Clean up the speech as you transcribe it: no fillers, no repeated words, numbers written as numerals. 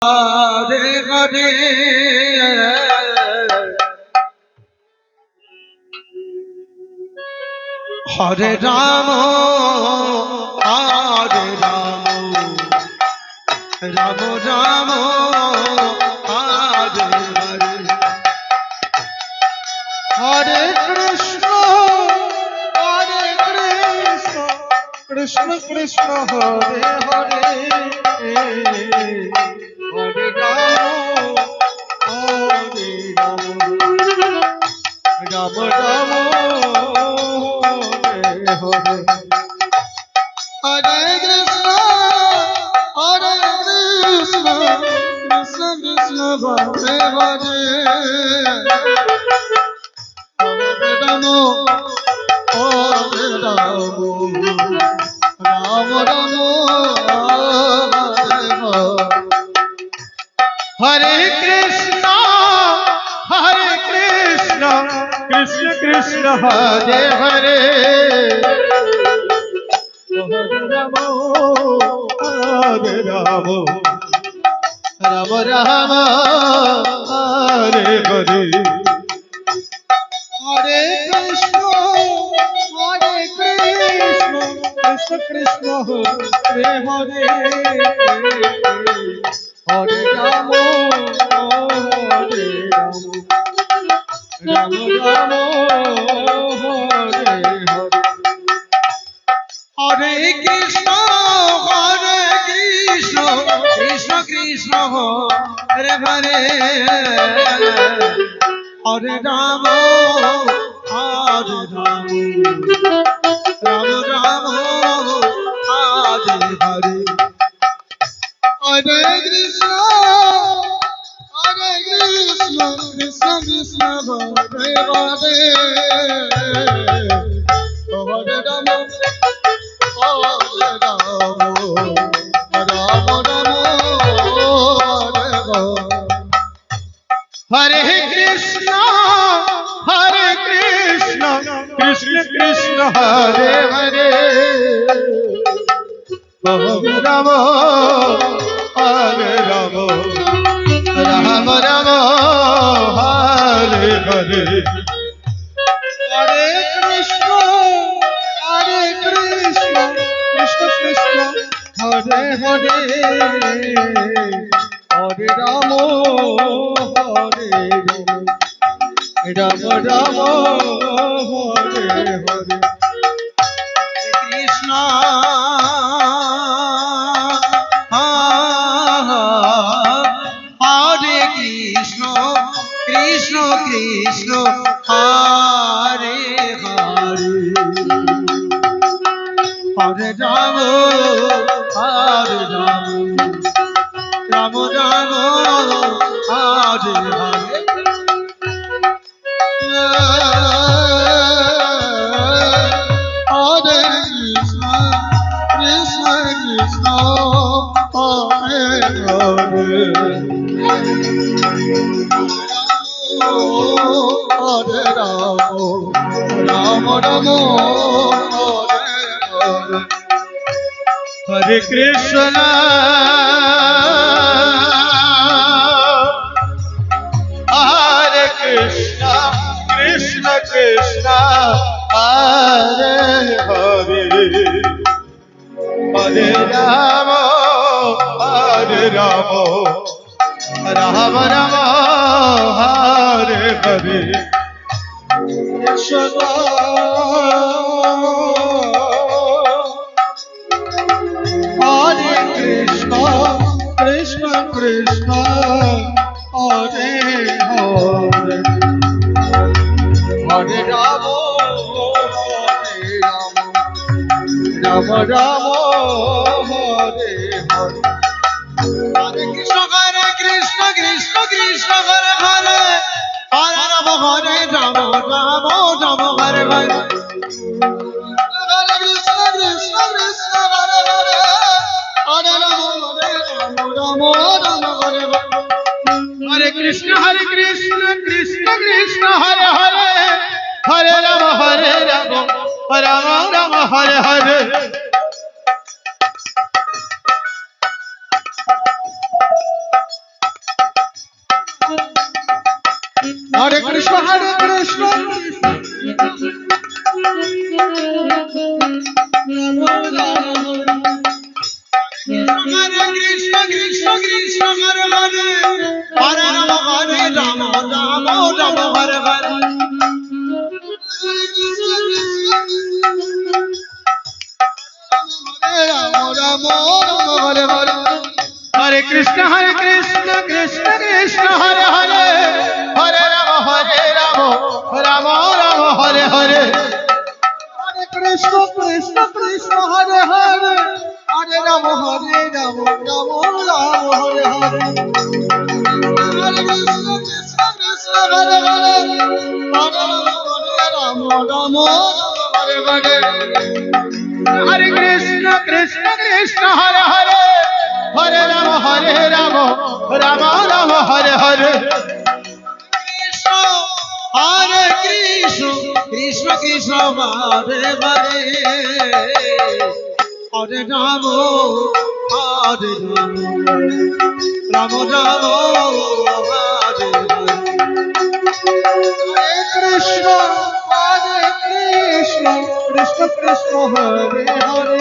Hare Hare Hare Ram Hare Ram Ram Ram Hare Hare Hare Krishna Krishna Krishna Hare Hare Hare Ram Hare Ram Ram Ram Hare Hare Krishna Krishna Krishna Hare Hare Hare Ram Hare Ram Ram Ram Hare Krishna Krishna Krishna Hare Hare Hare Ram Hare Ram Ram Ram Hare Hare Hare Krishna Krishna Krishna Hare Hare Hare Ram Hare Ram Ram Ram Hare Hare Hare Krishna Krishna Krishna Hare Hare Hare Ram Hare Ram Ram Ram Hare Hare Hare Krishna Krishna Krishna Hare Hare Hare Ram Hare Ram Ram Ram Hare Krishna Krishna Krishna Hare Hare Hare Ram Hare Ram Ram Ram Hare Hare Hare Krishna Krishna Krishna Hare Hare Hare Ram Hare Ram Ram Hare Hare Krishna Hare Krishna Krishna Krishna Hare Hare Hare Ram Hare Ram Ram Ram Hare Hare Hare Krishna Krishna Krishna Hare Hare Hare Ram Ram Ram Hare Hare Hare Krishna Hare Krishna Krishna Krishna Hare Hare Hare Ram Ram Ram Hare Hare Krishna Hare Krishna Krishna Krishna Hare Hare Hare Ram Ram Ram Hare Hare Hare Krishna Krishna Krishna Hare Hare Hare Ram Hare Ram Ram Ram Hare Hare Hare Krishna Krishna Krishna Hare Hare Hare Ram Ram Ram Hare Hare Hare Krishna Krishna Krishna Hare Hare Hare Ram Ram Ram Hare Hare Krishna Hare Krishna Hare Krishna Krishna Krishna Hare Hare Hare Ram Ram Ram Hare Hare Ram Ram Hare Hare Hare Krishna Krishna Krishna Hare Hare Hare Ram Ram Ram Hare Hare Hare Krishna Krishna Krishna Hare Hare Hare Ram Ram Ram Hare Hare Hare Krishna Krishna Krishna Hare Hare Hare Ram Ram Hare Hare Hare Krishna Krishna Krishna Hare Hare Hare Ram Ram Ram Hare Hare Krishna Hare Krishna Krishna Krishna Hare Hare Hare Ram Ram Ram Hare Hare Krishna Krishna Krishna Krishna Hare Hare